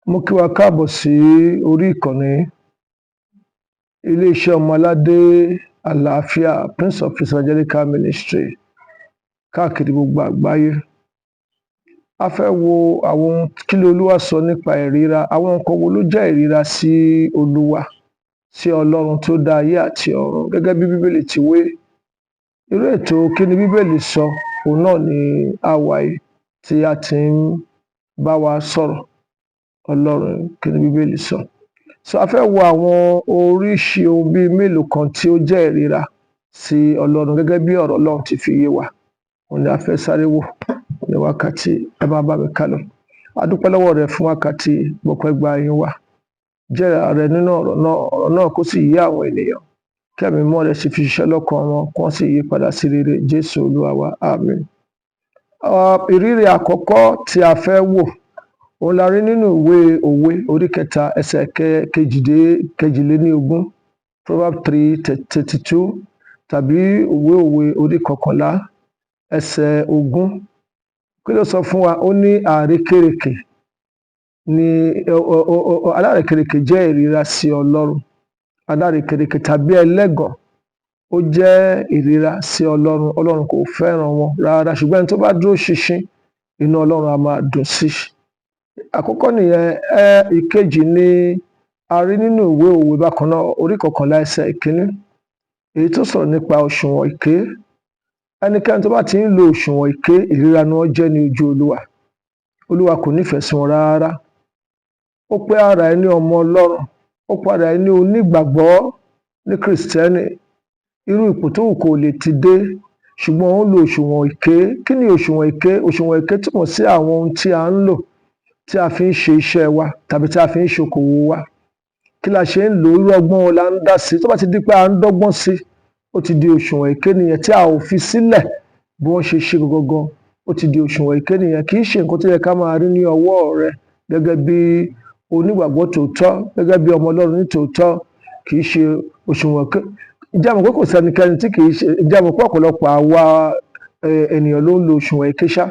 Mo kí wa káàbọ̀ sí orí ìkànnì iléeṣẹ́ ọmọ aládé àlàáfíà Prince of Peace Evangelical Ministry káàkiri gbogbo àgbáyé. A fẹ́ wo àwọn kí ni Olúwa sọ nípa ìríra, àwọn nǹkan wo ló jẹ́ ìríra sí Olúwa, sí Ọlọ́run tó dá ayé àti ọ̀run gẹ́gẹ́ bí Bíbélì ti wí. Irú ètò kí ni Bíbélì sọ, òun náà ni a wà yìí tí a ti ń bá wa sọ̀rọ̀. Ọlọ́run kí ni Bíbélì sọ. A fẹ́ wo àwọn oríṣi ohun bíi mélòó kan tí ó jẹ́ ìríra sí Ọlọ́run gẹ́gẹ́ bí ọ̀rọ̀ Ọlọ́run ti fi yé wa. Òun ni a fẹ́ sáré wò ní wákàtí. Ẹ máa bá mi kálọ. A dúpẹ́ lọ́wọ́ rẹ fún wákàtí, gbọpẹ́ gba yín wá. Jẹ́ra rẹ nínú ọ̀rọ̀ náà kó sì yé àwọn ènìyàn. Kí Ẹ̀mí Mímọ́ rẹ sì fi ṣiṣẹ́ lọ́kàn wọn, kí wọ́n sì yí padà sí rere. Jésù Olúwa wa, àmín. Ìrírí àkọ́kọ́ tí a fẹ́ wò, òun la rí nínú ìwé Òwe orí 3 ẹsẹ̀ kejìléníogún, Proverbs 3:32, tàbí ìwé Òwe orí 11 ẹsẹ̀ 20. Kí ló sọ fún wa? Ó ní àrékérekè ni alárékérekè jẹ́ ìríra sí Ọlọ́run. Alárékérekè tàbí ẹlẹ́gàn ó jẹ́ ìríra sí Ọlọ́run. Ọlọ́run kò fẹ́ràn wọn rárá, ṣùgbọ́n ẹni tó bá dúró ṣinṣin, inú Ọlọ́run á máa dùn sí. Àkọ́kọ́ nìyẹn. Ìkejì ni a rí nínú ìwé Òwe bákan náà orí 11 ẹsẹ̀ 1, èyí tó sọ̀rọ̀ nípa òṣùwọ̀n èké. Ẹnikẹ́ni tó bá ti ń lo òṣùwọ̀n èké, ìríra ni wọ́n jẹ́ ní ojú Olúwa. Olúwa kò nífẹ̀ẹ́ sí wọn rárá. Ó pé ara ẹ ní ọmọ Ọlọ́run, ó pé ara ẹ ní onígbàgbọ́, ní Kìrìsìtẹ́nì, irú ipò tó wù kó lè ti dé, ṣùgbọ́n ó ń lo òṣùwọ̀n èké. Kí ni òṣùwọ̀n èké? Òṣùwọ̀n èké túmọ̀ sí àwọn ohun tí a ń lò, tí a fi ń ṣe iṣẹ́ wa tàbí tí a fi ń ṣe okòwò wa. Kí la ṣe ń lò, irú ọgbọ́n wo la ń dá sí. Tó bá ti di pé à ń dọ́gbọ́n sí, ó ti di òṣùwọ̀n èké nìyẹn. Tí a ò fi sílẹ̀ bí wọ́n ṣe ṣe gangan, ó ti di òṣùwọ̀n èké nìyẹn. Kì í ṣe nǹkan tó yẹ ká máa rí ní ọwọ́ rẹ gẹ́gẹ́ bí onígbàgbọ́ tòótọ́, gẹ́gẹ́ bí ọmọ Ọlọ́run ní tòótọ́. Kì í ṣe òṣùwọ̀n èké. Ǹjẹ́ a mọ̀ pé kò sẹ́nikẹ́ni tí kì í ṣe, ǹjẹ́ a mọ̀ pé ọ̀pọ̀lọpọ̀ àwa ènìyàn ló ń lo òṣùwọ̀n èké ṣá?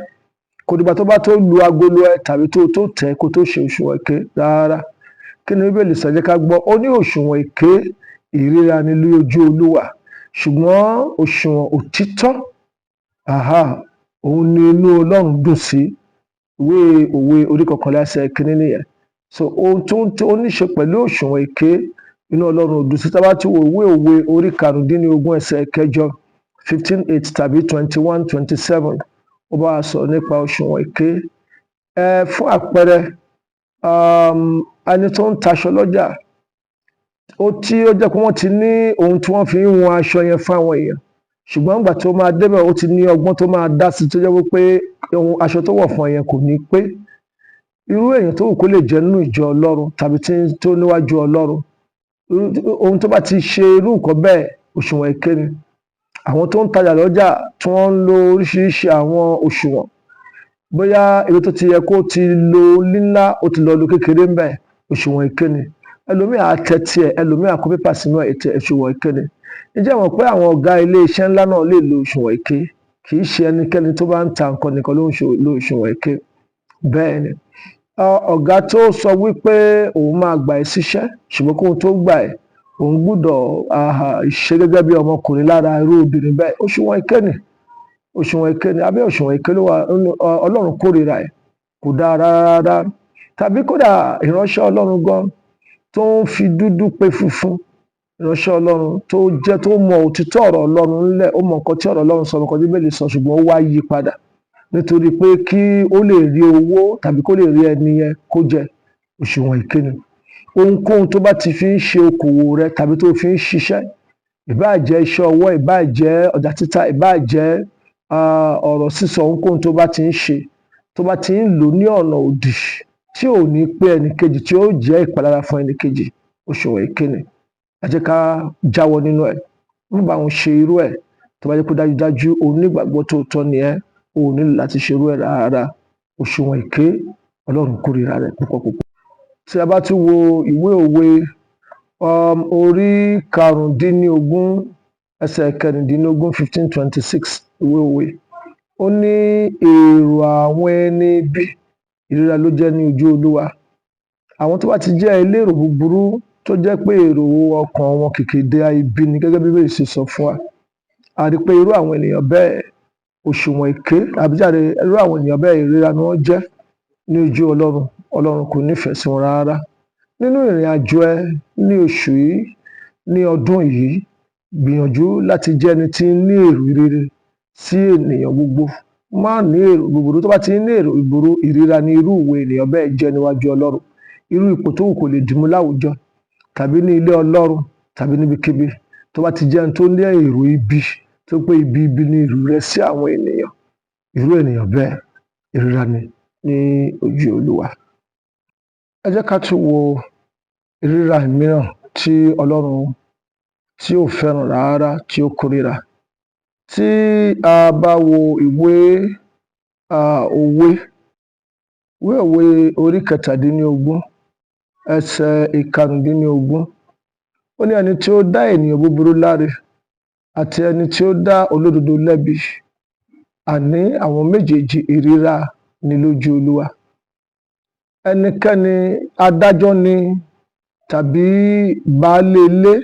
Kò dìgbà tó bá tó lu agolo ẹ tàbí tó tẹ̀ kó tó ṣe òṣùwọ̀n èké rárá. Kí ni Bíbélì sọ? Jẹ́ ká gbọ́. Ó ní òṣùwọ̀n èké ìríra ni lójú Olúwa, ṣùgbọ́n òṣùwọ̀n òtítọ́, òun ni inú Ọlọ́run dùn sí. Ìwé Òwe orí 11 ẹsẹ̀ 1 nìyẹn. Ohun tó ní ṣe pẹ̀lú òṣùwọ̀n èké, inú Ọlọ́run ò dùn sí. Tá bá ti wo ìwé Òwe orí 15 ẹsẹ̀ 8, 15:8 tàbí 21:27, ó bá wa sọ nípa òṣùwọ̀n èké. Fún àpẹẹrẹ, ẹni tó ń taṣọ lọ́jà, ó jẹ́ pé wọ́n ti ní ohun tí wọ́n fi ń wọn aṣọ yẹn fún àwọn èèyàn, ṣùgbọ́n nígbà tó máa débẹ̀, ó ti ní ọgbọ́n tó máa dá sí, tó jẹ́ wípé aṣọ tó wọ̀ fún yẹn kò ní pé. Irú èèyàn tó wù kó lè jẹ́ nínú ìjọ Ọlọ́run tàbí tó níwájú Ọlọ́run, ohun tó bá ti ṣe irú nǹkan bẹ́ẹ̀, òṣùwọ̀n èké ni. Àwọn tó ń tajà lọ́jà tí wọ́n ń lo oríṣiríṣi àwọn òṣùwọ̀n, bóyá ibi tó ti yẹ kó ti lo lílá, ó ti lọ lo kékeré ń bẹ̀, òṣùwọ̀n èké ni. Ẹlòmíì á tẹ tiẹ̀, ẹlòmíì á kó pépà sínú òṣùwọ̀n èké ni. Ǹjẹ́ ẹ mọ̀ pé àwọn ọ̀gá ilé iṣẹ́ ńlá náà lè lo òṣùwọ̀n èké? Kì í ṣe ẹnikẹ́ni tó bá ń ta nǹkan nìkan ló ń lo òṣùwọ̀n èké. Bẹ́ẹ̀ ni, ọ̀gá tó sọ wípé òun máa gbà ẹ́ síṣẹ́, ṣùgbọ́n kóhun tó gbà ẹ́, òun gbọ́dọ̀ ṣe gẹ́gẹ́ bí ọmọkùnrin lára irú obìnrin bẹ́ẹ̀. Òṣùwọ̀n èké ni. Òṣùwọ̀n èké ni. Abẹ́ òṣùwọ̀n èké ló wà. Ọlọ́run kórìíra ẹ̀, kò dáa rárá. Tàbí kódà ìránṣẹ́ Ọlọ́run gan tó ń fi dúdú pe funfun, ìránṣẹ́ Ọlọ́run tó mọ òtítọ́ ọ̀rọ̀ Ọlọ́run ńlẹ̀, ó mọ nǹkan tí ọ̀rọ̀ Ọlọ́run sọ, nǹkan tí Bíbélì sọ, ṣùgbọ́n ó wá yí padà nítorí pé kí ó lè rí owó tàbí kó lè rí ẹni yẹn kó jẹ. Òṣùwọ̀n èké ni. Ohunkóhun tó bá ti fi ń ṣe okòwò rẹ tàbí tó fi ń ṣiṣẹ́, ìbáà jẹ́ iṣẹ́ ọwọ́, ìbáà jẹ́ ọjà títà, ìbáà jẹ́ ọ̀rọ̀ sísọ, ohunkóhun tó bá ti ń ṣe, tó bá ti ń lò ní ọ̀nà òdì tí ò ní pé ẹnìkejì, tí ó jẹ́ ìpalára fún ẹnìkejì, òṣùwọ̀n èké ni. Ẹ jẹ́ ká jáwọ́ nínú ẹ̀. Má bá wọn ṣe irú ẹ̀. Tó bá jẹ́ pé dájúdájú onígbàgbọ́ tòótọ́ ni ẹ́, o ò nílò láti ṣe irú ẹ̀ rárá. Òṣùwọ̀n èké, Ọlọ́run kórìíra rẹ̀ púpọ̀. Tí a bá tún wo ìwé Òwe orí 15 ẹsẹ̀ 16, 15:26, ìwé Òwe, ó ní èrò àwọn ẹni ibi ìríra ló jẹ́ ní ojú Olúwa, àwọn tó bá ti jẹ́ elérò búburú tó jẹ́ pé èrò ọkàn wọn kìkìdé ibi ni gẹ́gẹ́ bí Bíbélì ṣe sọ fún wa, a rí pé irú àwọn ènìyàn bẹ́ẹ̀ òṣùwọ̀n èké àbíjáde irú àwọn ènìyàn bẹ́ẹ̀ ìríra ni wọ́n jẹ́ ní ojú Ọlọ́run. Ọlọ́run kò nífẹ̀ẹ́ sí wọn rárá. Nínú ìrìn àjò ẹ ní oṣù yìí, ní ọdún yìí, gbìyànjú láti jẹ́ ẹni tí ń ní èrò rere sí ènìyàn gbogbo. Má ní èrò búburú. Tó bá ti ní èrò búburú, ìríra ni irú ìwé ènìyàn bẹ́ẹ̀ jẹ́ níwájú Ọlọ́run. Irú ipò tó wù kó lè dìmú láwùjọ tàbí ní ilé Ọlọ́run tàbí níbikíbi, tó bá ti jẹ́ ẹni tó ní èrò ibi, tó pé ibi ni èrò rẹ sí àwọn ènìyàn, irú ènìyàn bẹ́ẹ̀ ìríra ni ní ojú Olúwa. Ẹ jẹ́ ká tún wo ìríra mìíràn tí Ọlọ́run tí ò fẹ́ràn rárá, tí ó kórìíra. Tí a bá wo ìwé òwe orí 17 ẹsẹ̀ 15, ó ní ẹni tí ó dá ènìyàn búburú láre àti ẹni tí ó dá olódodo lẹ́bi, àní àwọn méjèèjì ìríra ni lójú Olúwa. Ẹnikẹ́ni adájọ́ ni tàbí baálé ilé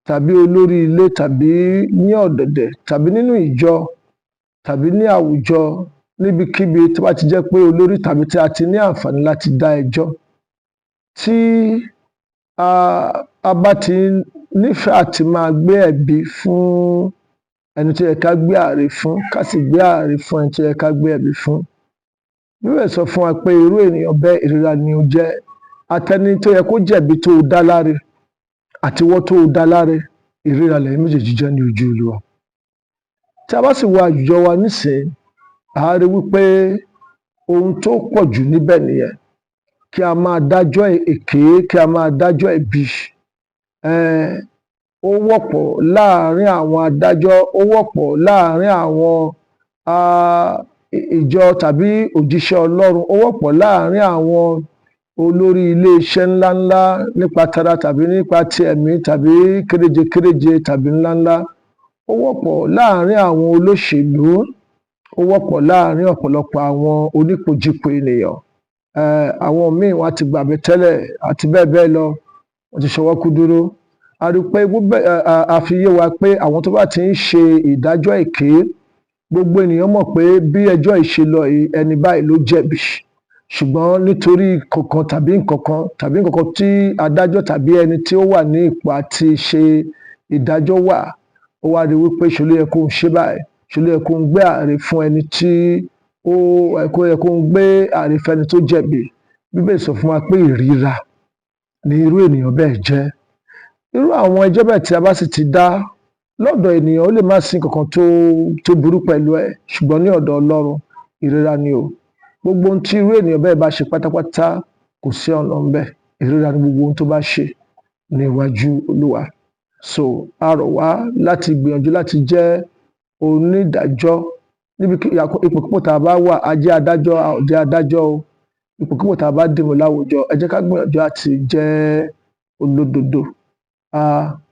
tàbí olórí ilé tàbí ní ọ̀dẹ̀dẹ̀ tàbí nínú ìjọ tàbí ní àwùjọ, níbikíbi tó bá ti jẹ́ pé olórí tàbí tí a ti ní àǹfààní láti dá ẹjọ́, tí a bá ti nífẹ̀ẹ́ àti máa gbé ẹ̀bi fún ẹni tó yẹ ká gbé àre fún, ká sì gbé àre fún ẹni tó yẹ ká gbé ẹ̀bi fún. Bíbélì sọ fún wa pé irú ènìyàn bẹ́ẹ̀ ìríra ni ó jẹ́. Àtẹni tó yẹ kó jẹ̀bi tó dá láre àtiwọ́ tó dá láre, ìríra lẹ́yìn méjèèjì jẹ́ ní ojú Olúwa. Tí a bá sì wo àwùjọ wa nísìnyí, a rí wípé ohun tó pọ̀ jù níbẹ̀ nìyẹn. Kí a máa dájọ́ èké, kí a máa dájọ́ ẹ̀bi. Ó wọ́pọ̀ láàárín àwọn adájọ́, ó wọ́pọ̀ láàárín àwọn ìjọ tàbí òjíṣẹ́ Ọlọ́run, ó wọ́pọ̀ láàárín àwọn olórí iléeṣẹ́ ńláńlá nípa tara tàbí nípa ti ẹ̀mí tàbí kéréje tàbí ńláńlá. Ó wọ́pọ̀ láàárín àwọn olóṣèlú, ó wọ́pọ̀ láàárín ọ̀pọ̀lọpọ̀ àwọn onípòjìpò ènìyàn. Àwọn míì wọn ti gbàgbé tẹ́lẹ̀ àti bẹ́ẹ̀ bẹ́ẹ̀ lọ, wọ́n ti ṣọwọ́ kúdúrú. A rí pé a fi yé wa pé àwọn tó bá ti ń ṣe ìdájọ́ èké, gbogbo ènìyàn mọ̀ pé bí ẹjọ́ ìṣe lọ yìí, ẹni báyìí ló jẹ̀bi. Ṣùgbọ́n nítorí kankan tàbí nǹkankan tí adájọ́ tàbí ẹni tí ó wà ní ipò àti ṣe ìdájọ́ wà, ó wá rí wípé ṣe ló yẹ kó ń ṣe báyìí, ṣe ló yẹ kó ń gbé àre fún ẹni tí ó yẹ kó ń gbé àre fún ẹni tó jẹ̀bi. Bíbélì sọ fún wa pé ìríra ni irú ènìyàn bẹ́ẹ̀ jẹ́. Irú àwọn ẹjọ́ bẹ́ẹ̀ tí a bá sì ti dá lọ́dọ̀ ènìyàn, ó lè má sí nǹkankan tó burú pẹ̀lú ẹ̀, ṣùgbọ́n ní ọ̀dọ̀ Ọlọ́run ìríra ni o. Gbogbo ohun tí irú ènìyàn bẹ́ẹ̀ bá ṣe pátápátá kò sí ọ̀nà ńbẹ̀, ìríra ni gbogbo ohun tó bá ṣe ní iwájú Olúwa. So a rọ̀ wá láti gbìyànjú láti jẹ́ onídàájọ́ níbi ipòkípò tá a bá wà. A jẹ́ adájọ́, a ò jẹ́ adájọ́ o. Ipòkípò tá a bá dìmú láwùjọ, ẹ jẹ́ ká gbìyànjú àti jẹ́ olódodo,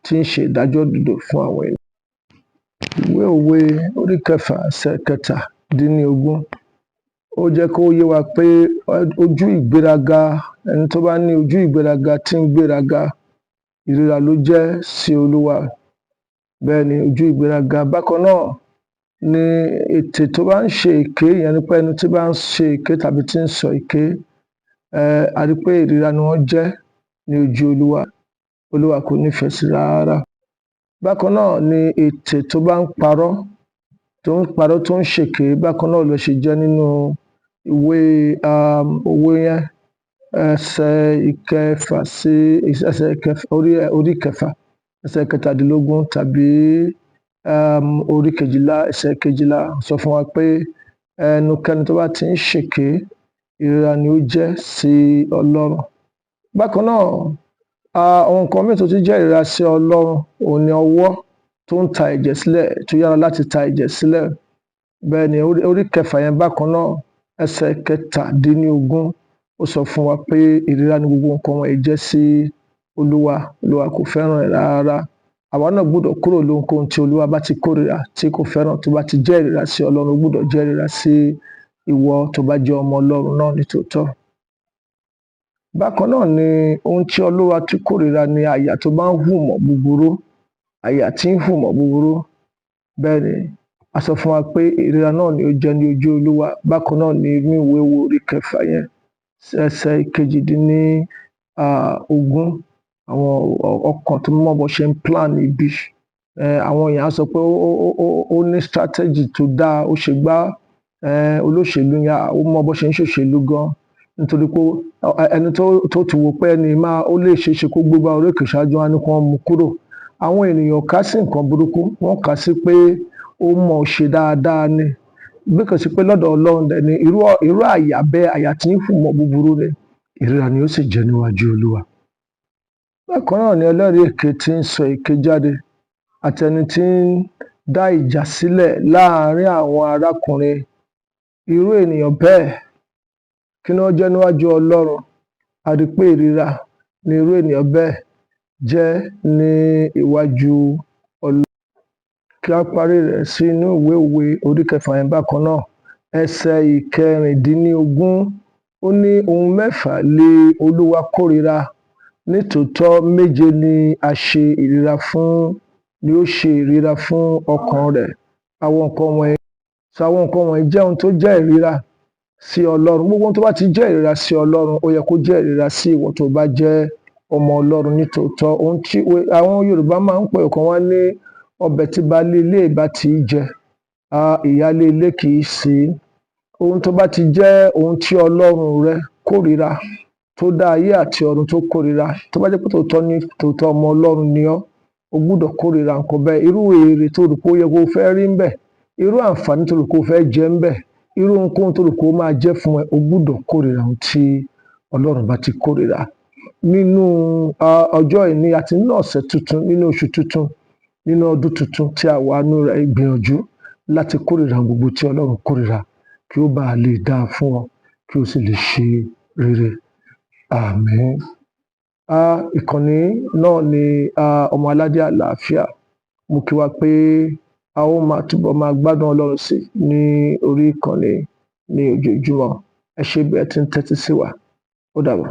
tí ń ṣe ìdájọ́ òdodo fún àwọn ènìyàn. Ìwé òwe orí 6 ẹsẹ̀ 17, ó jẹ́ kó yé wa pé ojú ìgbéraga, ẹni tó bá ní ojú ìgbéraga tí ń gbéraga, ìríra ló jẹ́ sí Olúwa. Bẹ́ẹ̀ ni ojú ìgbéraga. Bákan náà ni ètè tó bá ń ṣe èké, ìyẹn ni pé ẹni tí bá ń ṣe èké tàbí tí ń sọ èké, a rí pé ìríra ni wọ́n jẹ́ ní ojú Olúwa. Olúwa kò nífẹ̀ẹ́ sí rárá. Bákan náà ni ètè tó bá ń parọ́, tó ń ṣèké, bákan náà ló ṣe jẹ́ nínú ìwé òwe yẹn, orí 6 ẹsẹ̀ 17 tàbí orí 12 ẹsẹ̀ 12 sọ fún wa pé ẹnikẹ́ni tó bá ti ń ṣèké, ìríra ni ó jẹ́ sí Ọlọ́run. Bákan náà àwọn nǹkan míì tó tún jẹ́ ìríra sí Ọlọ́run, òun ni ọwọ́ tó ń ta ẹ̀jẹ̀ sílẹ̀, tó yára láti ta ẹ̀jẹ̀ sílẹ̀. Bẹ́ẹ̀ ni orí 6 yẹn bákan náà ẹsẹ̀ 17 ó sọ fún wa pé ìríra ni gbogbo nǹkan wọ̀nyí jẹ́ sí Olúwa. Olúwa kò fẹ́ràn ẹ̀ rárá. Àwa náà gbọ́dọ̀ kúrò lóhunkóhun tí Olúwa bá ti kórìíra, tí kò fẹ́ràn. Tó bá ti jẹ́ ìríra sí Ọlọ́run, ó gbọ́dọ̀ jẹ́ ìríra sí ìwọ tó bá jẹ́ ọmọ Ọlọ́run náà nítòótọ́. Bákan náà ni ohun tí Olúwa tí kórìíra ni àyà tó bá ń hùmọ̀ búburú, àyà tí ń hùmọ̀ búburú. Bẹ́ẹ̀ ni a sọ fún wa pé ìríra náà ni ó jẹ́ ní ojú Olúwa. Bákan náà ni inú ìwé wo orí 6 yẹn ẹsẹ̀ kejìdínní ogún, àwọn ọkàn tó mọ̀ bó ṣe ń plan ibi. Àwọn èèyàn á sọ pé ó ní strategy tó dáa, ó ṣe gbá olóṣèlú yẹn, ó mọ bó ṣe ń ṣòṣèlú gan, nítorí pé ẹni tó ti wò pé ẹni ó lè ṣeé ṣe kó gbégbá orókè ṣáájú, á ní kí wọ́n mú kúrò. Àwọn ènìyàn kà sí nǹkan burúkú, wọ́n kà sí pé ó mọ̀ ṣe dáadáa ni, bí kò sí pé lọ́dọ̀ Ọlọ́run dẹ̀ ni irú àyà bẹ́ẹ̀, àyà tí ń hùmọ̀ búburú ni, ìríra ni ó sì jẹ́ níwájú Olúwa. Bákan náà ni ẹlẹ́rìí èké tí ń sọ èké jáde, àti ẹni tí ń dá ìjà sílẹ̀ láàárín àwọn arákùnrin. Irú ènìyàn bẹ́ẹ̀, kí ni wọ́n jẹ́ níwájú Ọlọ́run? A rí pé ìríra ni irú ènìyàn bẹ́ẹ̀ jẹ́ ní iwájú Ọlọ́run. Kí a parí rẹ̀ sí inú ìwé Òwe orí 6 yẹn bákan náà, ẹsẹ̀ ìkẹrìndínlógún, ó ní ohun 6 lé Olúwa kórìíra, nítòótọ́ 7 ni ó ṣe ìríra fún ọkàn rẹ̀. Àwọn nǹkan wọ̀nyí jẹ́ ohun tó jẹ́ ìríra sí Ọlọ́run. Gbogbo ohun tó bá ti jẹ́ ìríra sí Ọlọ́run, ó yẹ kó jẹ́ ìríra sí ìwọ tó bá jẹ́ ọmọ Ọlọ́run nítòótọ́. Ohun tí àwọn Yorùbá máa ń pè ọ̀kan wá ní ọbẹ̀ tí baálé ilé ìbá ti jẹ, ìyálé ilé kì í sè é. Ohun tó bá ti jẹ́ ohun tí Ọlọ́run rẹ kórìíra, tó dá ayé àti ọ̀run tó kórìíra, tó bá jẹ́ pé tòótọ́ ọmọ Ọlọ́run ni ọ́, o gbúdọ̀ kórìíra nǹkan bẹ́ẹ̀. Irú èrè tó rò pé ó yẹ kó fẹ́ rí ń bẹ̀, irú àǹfààní tó rò pé ó fẹ́ jẹ ń bẹ̀, irú ohunkóhun tó rò pé ó máa jẹ́ fún ẹ, o gbúdọ̀ kórìíra ohun tí Ọlọ́run bá ti kórìíra. Nínú ọjọ́ ìní àti nínú ọ̀sẹ̀ tuntun, nínú oṣù tuntun, nínú ọdún tuntun tí a wà nínú rẹ̀, gbìyànjú láti kórìíra gbogbo tí Ọlọ́run kórìíra, kí ó bá lè dáa fún ọ, kí ó sì lè ṣe rere. Àmín. Ìkànnì náà ni Ọmọ Aládé Àlàáfíà. Mo kí wa pé a ó máa túbọ̀ máa gbádùn Ọlọ́run sí ní orí ìkànnì ní ojoojúmọ́. Ẹ ṣé bí ẹ ti ń tẹ́tí sí wa. Ó dàbọ̀.